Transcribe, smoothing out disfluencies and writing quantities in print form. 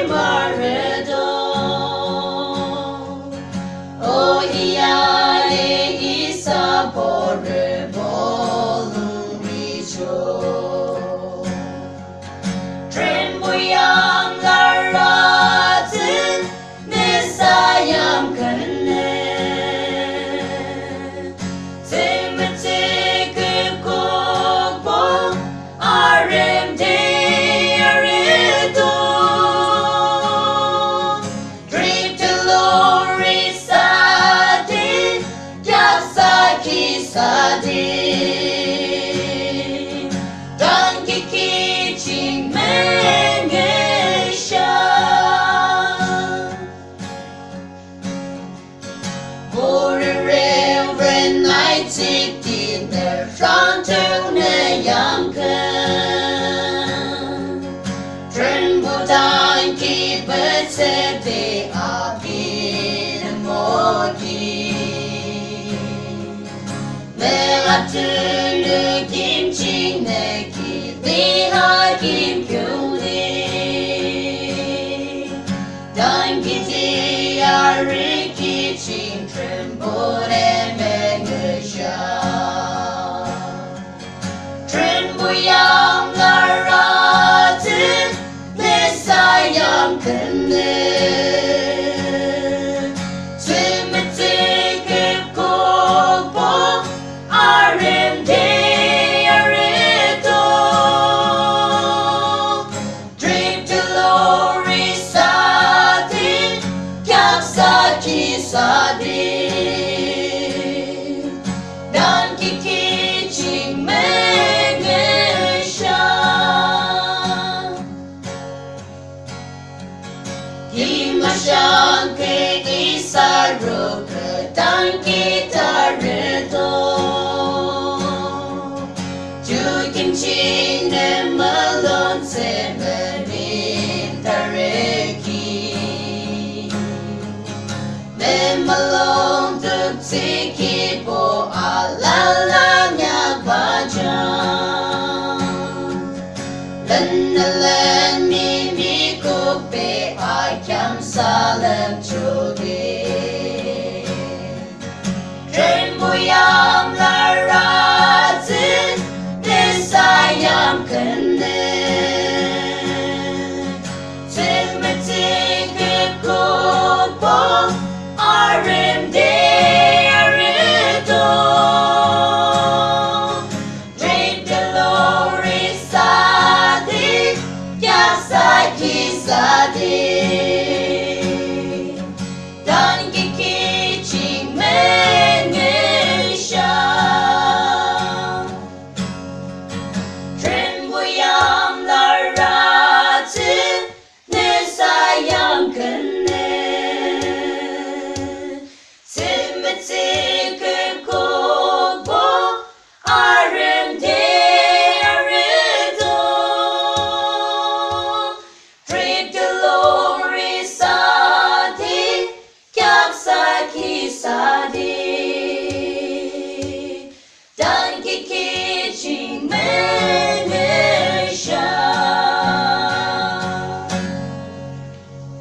말해도 오히야의 이사보를 보는 위조 트림보양 나라든 내 사양 그네 세메체 그곡보 RMDR에도 드립틀로리 사디 얍사키 사디 Tankih ching müngühshang Vore reverend night in the front of the Yimkhiung Tankih but said they are being more 내가 들을 김치 내기 리하 Yimkhiung Tankih diary kitchen tremble and müngühshang tremble yang 나라든 내 사양 그네 Tankih ching müngühshang Yimkhiung 그 이사로 그 Tankih 다르도 주김치 내 물론 세메린 다르기 내 물론 득지기보 알랄라냐 과정 렌날렌 미미국배 아캄살렘 조기